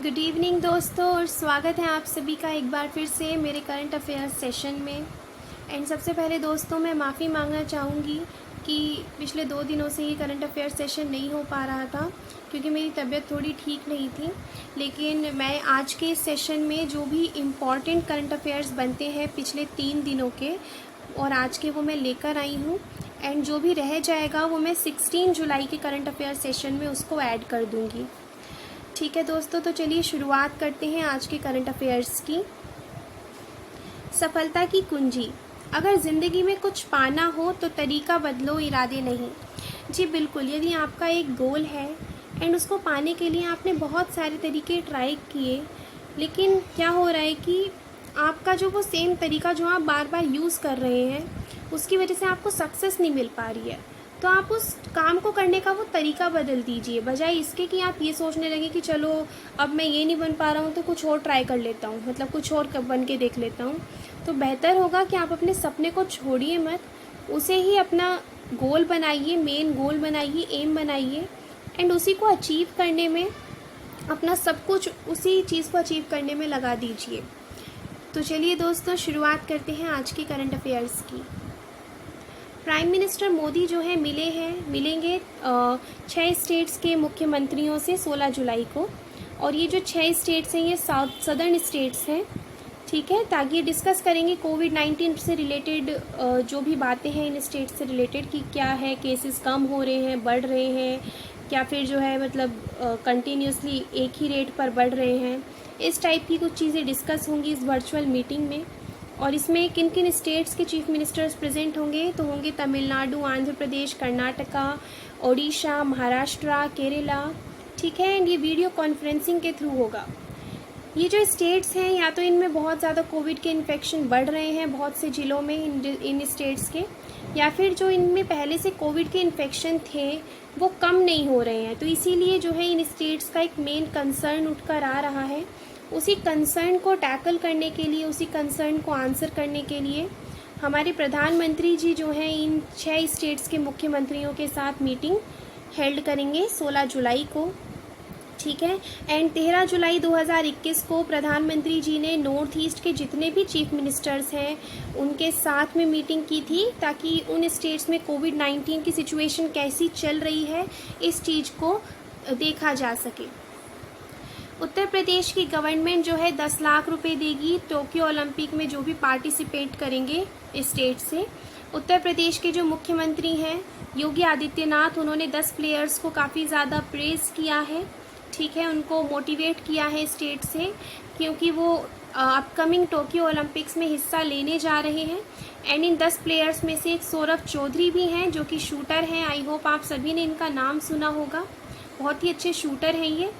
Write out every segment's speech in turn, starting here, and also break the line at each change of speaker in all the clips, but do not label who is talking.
Good evening दोस्तों, और स्वागत है आप सभी का एक बार फिर से मेरे करंट अफेयर्स सेशन में। एंड सबसे पहले दोस्तों मैं माफ़ी मांगना चाहूँगी कि पिछले 2 दिनों से ही करंट अफेयर्स सेशन नहीं हो पा रहा था क्योंकि मेरी तबीयत थोड़ी ठीक नहीं थी। लेकिन मैं आज के इस सेशन में जो भी इम्पॉर्टेंट करंट अफेयर्स बनते हैं पिछले 3 दिनों के और आज के, वो मैं लेकर आई हूँ। एंड जो भी रह जाएगा वो मैं 16 जुलाई के करंट अफेयर्स सेशन में उसको ऐड कर दूँगी। ठीक है दोस्तों, तो चलिए शुरुआत करते हैं आज के करंट अफेयर्स की। सफलता की कुंजी। अगर ज़िंदगी में कुछ पाना हो तो तरीका बदलो, इरादे नहीं। जी बिल्कुल, यदि आपका एक गोल है एंड उसको पाने के लिए आपने बहुत सारे तरीके ट्राई किए, लेकिन क्या हो रहा है कि आपका जो वो सेम तरीका जो आप बार बार यूज़ कर रहे हैं उसकी वजह से आपको सक्सेस नहीं मिल पा रही है, तो आप उस काम को करने का वो तरीका बदल दीजिए। बजाय इसके कि आप ये सोचने लगे कि चलो अब मैं ये नहीं बन पा रहा हूँ तो कुछ और ट्राई कर लेता हूँ, मतलब कुछ और बन के देख लेता हूँ, तो बेहतर होगा कि आप अपने सपने को छोड़िए मत, उसे ही अपना गोल बनाइए, मेन गोल बनाइए, एम बनाइए एंड उसी को अचीव करने में अपना सब कुछ उसी चीज़ को अचीव करने में लगा दीजिए। तो चलिए दोस्तों शुरुआत करते हैं आज के करंट अफेयर्स की। प्राइम मिनिस्टर मोदी जो है मिलेंगे 6 स्टेट्स के मुख्यमंत्रियों से 16 जुलाई को, और ये जो 6 स्टेट्स हैं ये सदर्न स्टेट्स हैं, ठीक है, ताकि ये डिस्कस करेंगे कोविड-19 से रिलेटेड जो भी बातें हैं इन स्टेट से रिलेटेड कि क्या है, केसेस कम हो रहे हैं, बढ़ रहे हैं, क्या फिर जो है मतलब कंटिन्यूसली एक ही रेट पर बढ़ रहे हैं। इस टाइप की कुछ चीज़ें डिस्कस होंगी इस वर्चुअल मीटिंग में। और इसमें किन किन स्टेट्स के चीफ मिनिस्टर्स प्रेजेंट होंगे, तो होंगे तमिलनाडु, आंध्र प्रदेश, कर्नाटका, ओडिशा, महाराष्ट्र, केरला, ठीक है। एंड ये वीडियो कॉन्फ्रेंसिंग के थ्रू होगा। ये जो स्टेट्स हैं या तो इनमें बहुत ज़्यादा कोविड के इन्फेक्शन बढ़ रहे हैं बहुत से ज़िलों में इन स्टेट्स के, या फिर जो इनमें पहले से कोविड के इन्फेक्शन थे वो कम नहीं हो रहे हैं, तो इसीलिए जो है इन स्टेट्स का एक मेन कंसर्न उठकर आ रहा है। उसी कंसर्न को टैकल करने के लिए, उसी कंसर्न को आंसर करने के लिए हमारे प्रधानमंत्री जी जो हैं इन 6 स्टेट्स के मुख्यमंत्रियों के साथ मीटिंग हेल्ड करेंगे 16 जुलाई को, ठीक है। एंड 13 जुलाई 2021 को प्रधानमंत्री जी ने नॉर्थ ईस्ट के जितने भी चीफ मिनिस्टर्स हैं उनके साथ में मीटिंग की थी, ताकि उन स्टेट्स में कोविड-19 की सिचुएशन कैसी चल रही है इस चीज़ को देखा जा सके। उत्तर प्रदेश की गवर्नमेंट जो है 10 लाख रुपए देगी टोक्यो ओलंपिक में जो भी पार्टिसिपेट करेंगे स्टेट से। उत्तर प्रदेश के जो मुख्यमंत्री हैं योगी आदित्यनाथ, उन्होंने 10 प्लेयर्स को काफ़ी ज़्यादा प्रेज़ किया है, ठीक है, उनको मोटिवेट किया है स्टेट से, क्योंकि वो अपकमिंग टोक्यो ओलंपिक्स में हिस्सा लेने जा रहे हैं। एंड इन 10 प्लेयर्स में से एक सौरभ चौधरी भी हैं जो कि शूटर हैं। आई होप आप सभी ने इनका नाम सुना होगा, बहुत ही अच्छे शूटर हैं ये।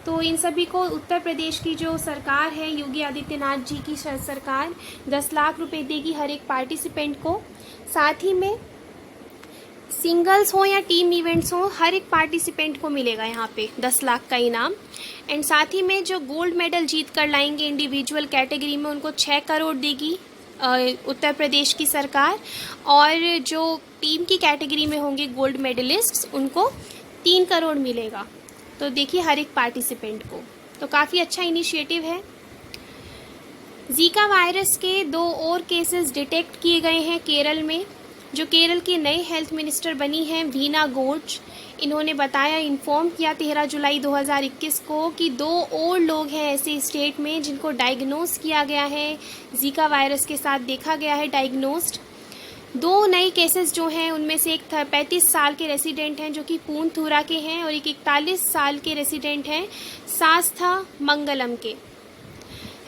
तो इन सभी को उत्तर प्रदेश की जो सरकार है, योगी आदित्यनाथ जी की सरकार 10 लाख रुपए देगी हर एक पार्टिसिपेंट को। साथ ही में सिंगल्स हो या टीम इवेंट्स हो, हर एक पार्टिसिपेंट को मिलेगा यहाँ पे 10 लाख का इनाम। एंड साथ ही में जो गोल्ड मेडल जीत कर लाएंगे इंडिविजुअल कैटेगरी में, उनको 6 करोड़ देगी उत्तर प्रदेश की सरकार, और जो टीम की कैटेगरी में होंगे गोल्ड मेडलिस्ट्स उनको 3 करोड़ मिलेगा। तो देखिए हर एक पार्टिसिपेंट को, तो काफ़ी अच्छा इनिशिएटिव है। जीका वायरस के 2 और केसेस डिटेक्ट किए गए हैं केरल में। जो केरल की नई हेल्थ मिनिस्टर बनी हैं वीना गोर्ज, इन्होंने बताया, इन्फॉर्म किया 13 जुलाई 2021 को कि 2 और लोग हैं ऐसे स्टेट में जिनको डायग्नोस किया गया है, जीका वायरस के साथ देखा गया है डायग्नोस्ड। 2 नए केसेस जो हैं उनमें से एक 35 साल के रेसिडेंट हैं जो कि पूनथुरा के हैं, और एक 41 साल के रेसिडेंट हैं शास्था मंगलम के।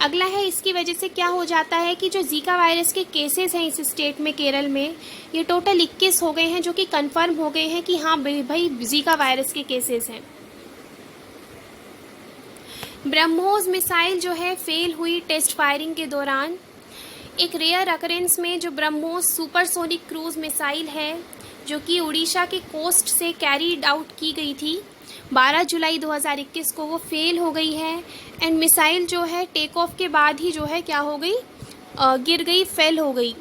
अगला है, इसकी वजह से क्या हो जाता है कि जो जीका वायरस के केसेस हैं इस स्टेट में केरल में, ये टोटल 21 हो गए हैं जो कि कंफर्म हो गए हैं कि हाँ भाई जीका वायरस के केसेस हैं। ब्रह्मोस मिसाइल जो है फेल हुई टेस्ट फायरिंग के दौरान। एक रेयर अकरेंस में जो ब्रह्मोस सुपरसोनिक क्रूज मिसाइल है जो कि उड़ीसा के कोस्ट से कैरीड आउट की गई थी 12 जुलाई 2021 को, वो फेल हो गई है। एंड मिसाइल जो है टेक ऑफ के बाद ही जो है क्या हो गई, गिर गई, फेल हो गई।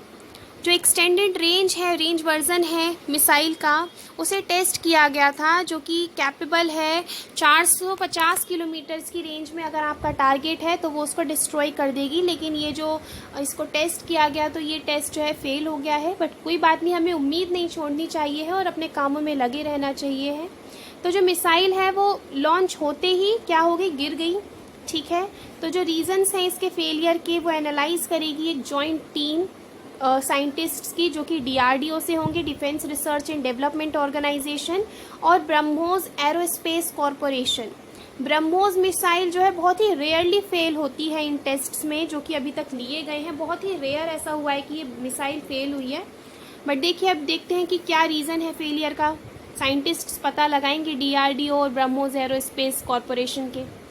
जो एक्सटेंडेड रेंज है, रेंज वर्जन है मिसाइल का, उसे टेस्ट किया गया था, जो कि कैपेबल है 450 किलोमीटर्स की रेंज में अगर आपका टारगेट है तो वो उसको डिस्ट्रॉय कर देगी। लेकिन ये जो इसको टेस्ट किया गया तो ये टेस्ट जो है फेल हो गया है। बट कोई बात नहीं, हमें उम्मीद नहीं छोड़नी चाहिए है और अपने कामों में लगे रहना चाहिए है। तो जो मिसाइल है वो लॉन्च होते ही क्या हो गई, गिर गई। ठीक है, तो जो रीजंस हैं इसके फेलियर के वो एनालाइज करेगी एक जॉइंट टीम साइंटिस्ट्स की, जो कि DRDO से होंगे, defence research and development organisation, और BrahMos aerospace corporation. BrahMos missile जो है बहुत ही रेयरली फेल होती है इन टेस्ट्स में जो कि अभी तक लिए गए हैं। बहुत ही रेयर ऐसा हुआ है कि ये मिसाइल फेल हुई है। बट देखिए, अब देखते हैं कि क्या रीज़न है फेलियर का। साइंटिस्ट्स पता लगाएंगे DRDO और ब्रह्मोस एरोस्पेस कॉरपोरेशन के।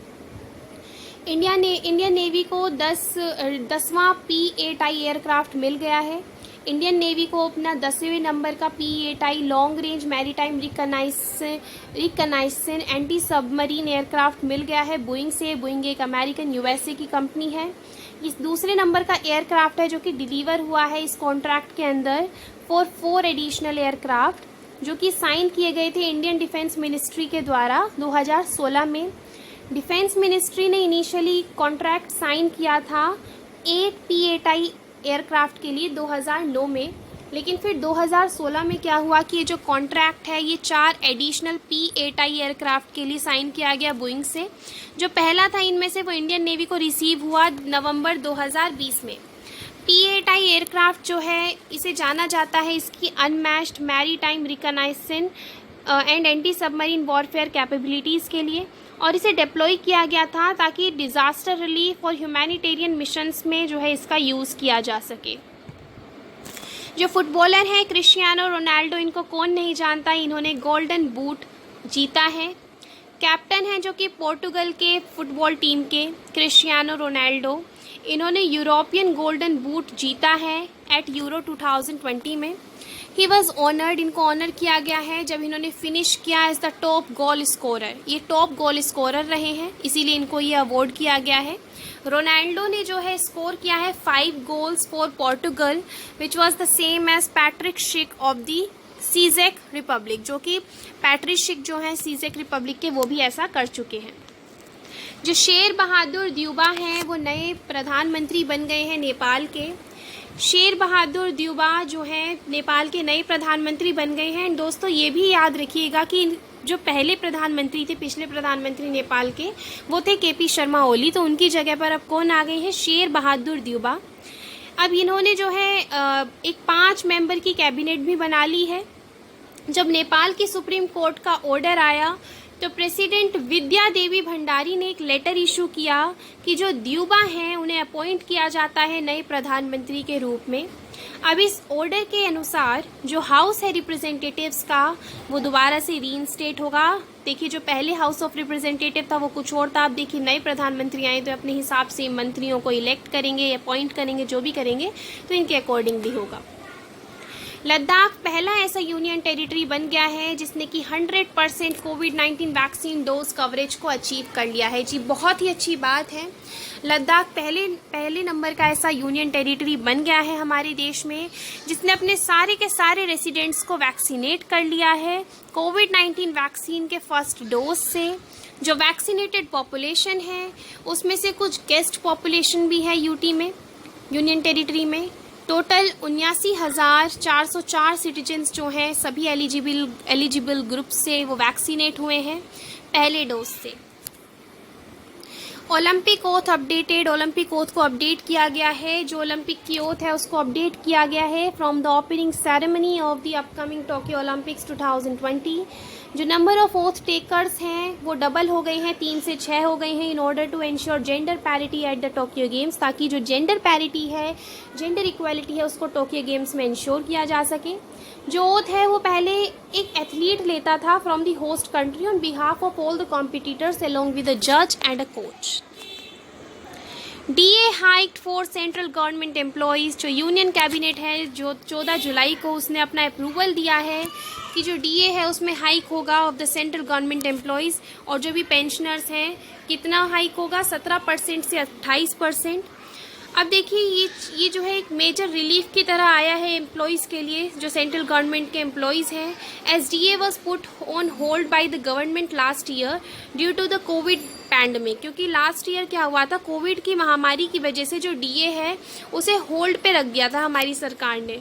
इंडियन नेवी को 10वां P-8I एयरक्राफ्ट मिल गया है। इंडियन नेवी को अपना 10वें नंबर का P-8I long range maritime reconnaissance anti submarine aircraft मिल गया है बोइंग से। बोइंग एक अमेरिकन USA की कंपनी है। इस दूसरे नंबर का एयरक्राफ्ट है जो कि डिलीवर हुआ है इस कॉन्ट्रैक्ट के अंदर फॉर 4 एडिशनल एयरक्राफ्ट, जो कि साइन किए गए थे इंडियन डिफेंस मिनिस्ट्री के द्वारा 2016 में। डिफेंस मिनिस्ट्री ने इनिशियली कॉन्ट्रैक्ट साइन किया था 8 P-8I एयरक्राफ्ट के लिए 2009 में। लेकिन फिर 2016 में क्या हुआ कि ये जो कॉन्ट्रैक्ट है ये 4 एडिशनल P-8I एयरक्राफ्ट के लिए साइन किया गया बोइंग से। जो पहला था इनमें से वो इंडियन नेवी को रिसीव हुआ नवंबर 2020 में। P-8I एयरक्राफ्ट जो है इसे जाना जाता है इसकी unmatched maritime reconnaissance and anti submarine warfare capabilities के लिए, और इसे डिप्लॉय किया गया था ताकि डिज़ास्टर रिलीफ और ह्यूमैनिटेरियन मिशंस में जो है इसका यूज़ किया जा सके। जो फुटबॉलर हैं क्रिस्टियानो रोनाल्डो, इनको कौन नहीं जानता, इन्होंने गोल्डन बूट जीता है। कैप्टन हैं जो कि पोर्टुगल के फुटबॉल टीम के क्रिस्टियानो रोनाल्डो, इन्होंने यूरोपियन गोल्डन बूट जीता है एट यूरो 2020 में। ही वॉज ऑनर्ड, इनको ऑनर किया गया है जब इन्होंने फिनिश किया as the top goal scorer. ये टॉप गोल स्कोरर रहे हैं, इसीलिए इनको ये अवार्ड किया गया है। रोनाल्डो ने जो है स्कोर किया है 5 goals for Portugal, which was the same as Patrick Schick of the सीजेक रिपब्लिक, जो कि पैट्रिक शिक जो है सीजेक रिपब्लिक के, वो भी ऐसा कर चुके हैं। जो शेर बहादुर द्यूबा हैं वो नए प्रधानमंत्री बन गए हैं नेपाल के। शेर बहादुर द्यूबा जो हैं नेपाल के नए प्रधानमंत्री बन गए हैं। दोस्तों ये भी याद रखिएगा कि जो पहले प्रधानमंत्री थे, पिछले प्रधानमंत्री नेपाल के, वो थे KP शर्मा ओली, तो उनकी जगह पर अब कौन आ गए हैं, शेर बहादुर द्यूबा। अब इन्होंने जो है एक 5 मेंबर की कैबिनेट भी बना ली है। जब नेपाल की सुप्रीम कोर्ट का ऑर्डर आया तो प्रेसिडेंट विद्या देवी भंडारी ने एक लेटर इशू किया कि जो द्यूबा हैं उन्हें अपॉइंट किया जाता है नए प्रधानमंत्री के रूप में। अब इस ऑर्डर के अनुसार जो हाउस है रिप्रेजेंटेटिव्स का, वो दोबारा से रीइंस्टेट होगा। देखिए, जो पहले हाउस ऑफ रिप्रेजेंटेटिव था वो कुछ और था। अब देखिए नए प्रधानमंत्री आए तो अपने हिसाब से मंत्रियों को इलेक्ट करेंगे, अपॉइंट करेंगे, जो भी करेंगे तो इनके अकॉर्डिंगली होगा। लद्दाख पहला ऐसा यूनियन टेरिटरी बन गया है जिसने कि 100% कोविड-19 वैक्सीन डोज कवरेज को अचीव कर लिया है। जी, बहुत ही अच्छी बात है। लद्दाख पहले नंबर का ऐसा यूनियन टेरिटरी बन गया है हमारे देश में जिसने अपने सारे के सारे रेसिडेंट्स को वैक्सीनेट कर लिया है कोविड-19 वैक्सीन के फर्स्ट डोज से। जो वैक्सीनेटेड पॉपुलेशन है उसमें से कुछ गेस्ट पॉपुलेशन भी है यूटी में, यूनियन टेरिटरी में। टोटल 79,404 सिटीजन्स जो हैं सभी एलिजिबल ग्रुप से वो वैक्सीनेट हुए हैं पहले डोज से। Olympic oath updated, Olympic oath को अपडेट किया गया है। जो ओलंपिक की ओथ है उसको अपडेट किया गया है from the opening ceremony of the upcoming Tokyo Olympics 2020। जो नंबर ऑफ ओथ टेकर्स हैं वो डबल हो गए हैं, 3 से 6 हो गए हैं in order to ensure gender parity at the Tokyo Games, ताकि जो जेंडर पैरिटी है, जेंडर इक्वालिटी है, उसको टोक्यो गेम्स में इंश्योर किया जा सके। जो ओथ है वो पहले एक एथलीट लेता था from the host country on behalf of all the competitors along with a जज and a coach. DA hiked for central government employees, जो यूनियन कैबिनेट है जो 14 जुलाई को उसने अपना अप्रूवल दिया है कि जो DA है उसमें हाइक होगा of the central government employees. और जो भी पेंशनर्स हैं कितना हाइक होगा, 17% से 28%। अब देखिए ये जो है एक मेजर रिलीफ की तरह आया है एम्प्लॉयज़ के लिए, जो सेंट्रल गवर्नमेंट के एम्प्लॉयज़ हैं। SDA was put on hold by the government last year due to the Covid pandemic, क्योंकि लास्ट ईयर क्या हुआ था, कोविड की महामारी की वजह से जो DA है उसे होल्ड पे रख दिया था हमारी सरकार ने।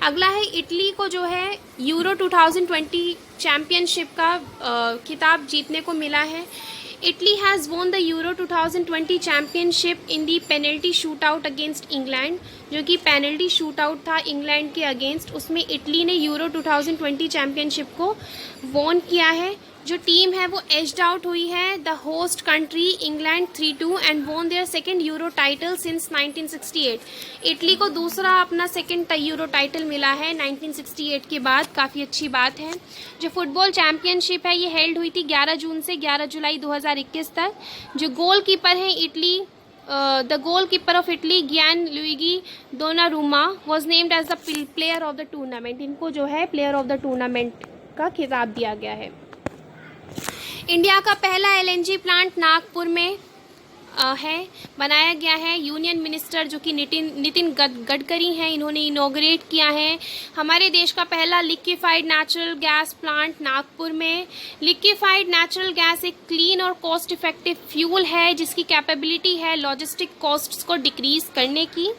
अगला है इटली को जो है यूरो 2020 चैम्पियनशिप का खिताब जीतने को मिला है। Italy has won the euro 2020 championship in the penalty shoot out against England, जो कि पेनल्टी शूट आउट था इंग्लैंड के अगेंस्ट, उसमें इटली ने यूरो 2020 चैम्पियनशिप को वॉन किया है। जो टीम है वो एज्ड आउट हुई है the host country England 3-2 and won their second Euro title since 1968। Italy को दूसरा अपना सेकेंड यूरो टाइटल मिला है 1968 के बाद, काफ़ी अच्छी बात है। जो फुटबॉल चैम्पियनशिप है ये हेल्ड हुई थी 11 जून से 11 जुलाई 2021 तक। जो गोल कीपर हैं Italy, the goal keeper of Italy Gianluigi Donnarumma was named as the player of the tournament. इनको जो है प्लेयर ऑफ द टूर्नामेंट का खिताब दिया गया है। इंडिया का पहला LNG प्लांट नागपुर में बनाया गया है। यूनियन मिनिस्टर जो कि नितिन गडकरी हैं, इन्होंने इनॉग्रेट किया है। हमारे देश का पहला liquefied natural gas plant Nagpur में। लिक्विफाइड नेचुरल गैस एक क्लीन और कॉस्ट इफेक्टिव फ्यूल है जिसकी कैपेबिलिटी है लॉजिस्टिक कॉस्ट्स को डिक्रीज करने की।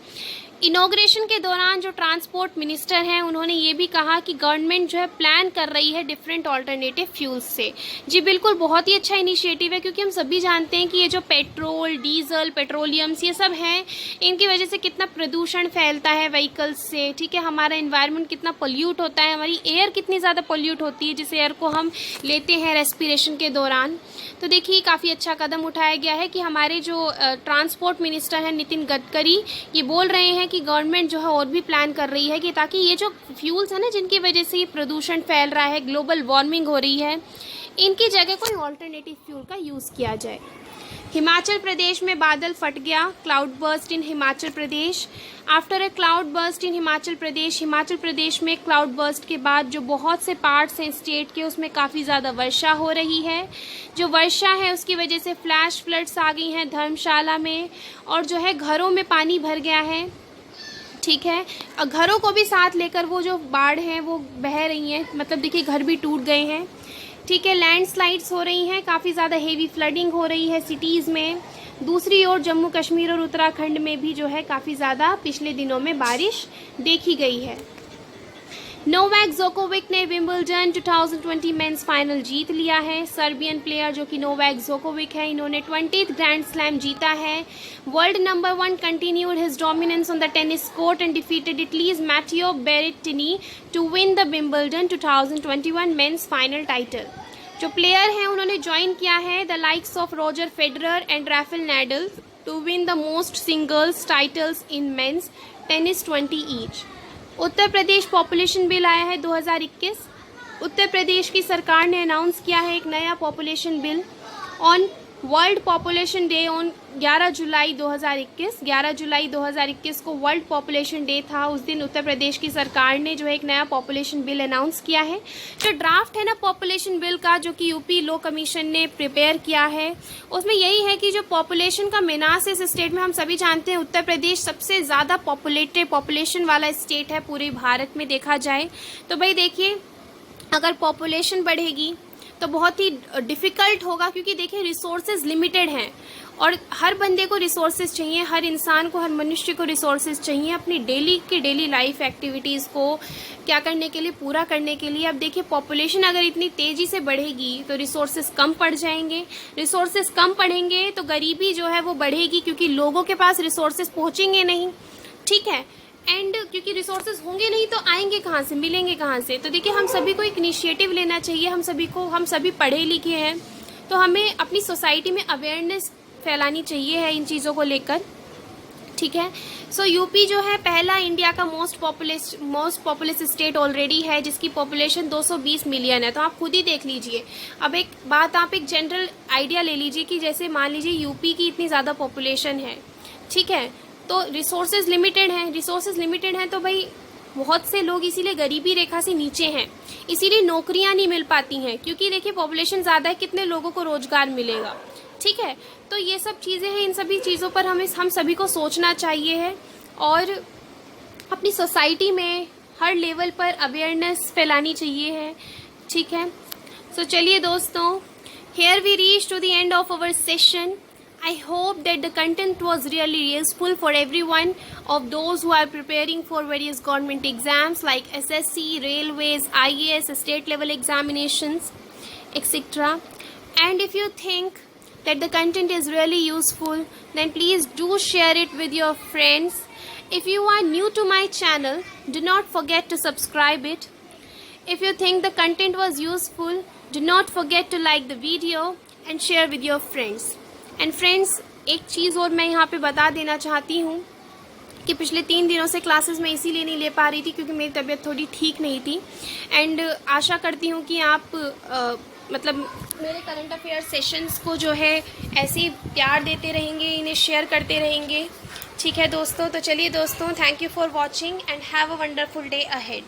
इनॉग्रेशन के दौरान जो ट्रांसपोर्ट मिनिस्टर हैं उन्होंने ये भी कहा कि गवर्नमेंट जो है प्लान कर रही है डिफरेंट ऑल्टरनेटिव फ्यूल्स से। जी बिल्कुल, बहुत ही अच्छा इनिशिएटिव है, क्योंकि हम सभी जानते हैं कि ये जो पेट्रोल, डीजल, पेट्रोलियम्स ये सब हैं, इनकी वजह से कितना प्रदूषण फैलता है व्हीकल्स से, ठीक है। हमारा इन्वायरमेंट कितना पोल्यूट होता है, हमारी एयर कितनी ज़्यादा पोल्यूट होती है जिस एयर को हम लेते हैं रेस्पिरेशन के दौरान। तो देखिए काफ़ी अच्छा कदम उठाया गया है कि हमारे जो ट्रांसपोर्ट मिनिस्टर हैं नितिन गडकरी, ये बोल रहे हैं कि गवर्नमेंट जो है और भी प्लान कर रही है कि ताकि ये जो फ्यूल्स है ना जिनकी वजह से ये प्रदूषण फैल रहा है, ग्लोबल वार्मिंग हो रही है, इनकी जगह कोई ऑल्टरनेटिव फ्यूल का यूज़ किया जाए। हिमाचल प्रदेश में बादल फट गया, cloud burst in Himachal Pradesh. After a cloud burst in Himachal Pradesh में क्लाउड बर्स्ट के बाद जो बहुत से पार्ट्स हैं स्टेट के, उसमें काफ़ी ज़्यादा वर्षा हो रही है। जो वर्षा है उसकी वजह से फ्लैश फ्लड्स आ गई हैं धर्मशाला में, और जो है घरों में पानी भर गया है, ठीक है। घरों को भी साथ लेकर वो जो बाढ़ हैं वो बह रही हैं, मतलब देखिए घर भी टूट गए हैं, ठीक है। लैंडस्लाइड्स हो रही हैं, काफ़ी ज़्यादा हेवी फ्लडिंग हो रही है सिटीज़ में। दूसरी ओर जम्मू कश्मीर और उत्तराखंड में भी जो है काफ़ी ज़्यादा पिछले दिनों में बारिश देखी गई है। नोवाक जोकोविक ने विंबलडन 2020 मेंस फाइनल जीत लिया है। सर्बियन प्लेयर जो कि नोवाक जोकोविक है, इन्होंने 20th ग्रैंड स्लैम जीता है। World number 1 continued his dominance on the tennis court and defeated Italy's Matteo Berrettini to win the Wimbledon 2021 men's final title. जो player हैं उन्होंने ज्वाइन किया है the likes of Roger Federer and Rafael Nadal to win the most singles titles in men's tennis 20 each. Uttar Pradesh population bill आया है 2021। उत्तर प्रदेश की सरकार ने अनाउंस किया है एक नया population bill on world population day on 11 जुलाई 2021। 11 जुलाई 2021 को वर्ल्ड पॉपुलेशन डे था, उस दिन उत्तर प्रदेश की सरकार ने जो है एक नया पॉपुलेशन बिल अनाउंस किया है। जो ड्राफ्ट है ना पॉपुलेशन बिल का, जो कि यूपी लॉ कमीशन ने प्रिपेयर किया है, उसमें यही है कि जो पॉपुलेशन का मीनास इस स्टेट में, हम सभी जानते हैं उत्तर प्रदेश सबसे ज़्यादा पॉपुलेशन वाला स्टेट है पूरे भारत में देखा जाए। तो भाई देखिए अगर पॉपुलेशन बढ़ेगी तो बहुत ही डिफ़िकल्ट होगा, क्योंकि देखिए रिसोर्सेज लिमिटेड हैं और हर बंदे को रिसोर्सेज चाहिए, हर इंसान को, हर मनुष्य को रिसोर्सेज चाहिए अपनी डेली लाइफ एक्टिविटीज़ को क्या करने के लिए, पूरा करने के लिए। अब देखिए पॉपुलेशन अगर इतनी तेज़ी से बढ़ेगी तो रिसोर्सेज कम पड़ जाएंगे, रिसोर्सेज कम पड़ेंगे तो गरीबी जो है वो बढ़ेगी, क्योंकि लोगों के पास रिसोर्सेज पहुँचेंगे नहीं, ठीक है। एंड क्योंकि रिसोर्सेज होंगे नहीं तो आएंगे कहाँ से, मिलेंगे कहाँ से। तो देखिए हम सभी को एक इनिशिएटिव लेना चाहिए, हम सभी पढ़े लिखे हैं, तो हमें अपनी सोसाइटी में अवेयरनेस फैलानी चाहिए है इन चीज़ों को लेकर, ठीक है। सो यूपी जो है पहला इंडिया का मोस्ट पॉपुलस स्टेट ऑलरेडी है, जिसकी पॉपुलेशन 220 मिलियन है। तो आप खुद ही देख लीजिए। अब एक बात, आप एक जनरल आइडिया ले लीजिए कि जैसे मान लीजिए यूपी की इतनी ज़्यादा पॉपुलेशन है, ठीक है, तो रिसोर्सेज लिमिटेड हैं, तो भाई बहुत से लोग इसीलिए गरीबी रेखा से नीचे हैं, इसीलिए नौकरियां नहीं मिल पाती हैं, क्योंकि देखिए पॉपुलेशन ज़्यादा है, कितने लोगों को रोजगार मिलेगा, ठीक है। तो ये सब चीज़ें हैं, इन सभी चीज़ों पर हम सभी को सोचना चाहिए है और अपनी सोसाइटी में हर लेवल पर अवेयरनेस फैलानी चाहिए है, ठीक है। सो चलिए दोस्तों, here we reach to the end of our session. I hope that the content was really useful for everyone of those who are preparing for various government exams like SSC, Railways, IAS, state level examinations, etc. And if you think that the content is really useful, then please do share it with your friends. If you are new to my channel, do not forget to subscribe it. If you think the content was useful, do not forget to like the video and share with your friends. And friends, एक चीज़ और मैं यहाँ पे बता देना चाहती हूँ कि पिछले 3 दिनों से क्लासेस मैं इसीलिए नहीं ले पा रही थी क्योंकि मेरी तबीयत थोड़ी ठीक नहीं थी। एंड आशा करती हूँ कि आप मतलब मेरे करंट अफेयर सेशंस को जो है ऐसे ही प्यार देते रहेंगे, इन्हें शेयर करते रहेंगे, ठीक है दोस्तों। तो चलिए दोस्तों, thank you for watching and have a wonderful day ahead.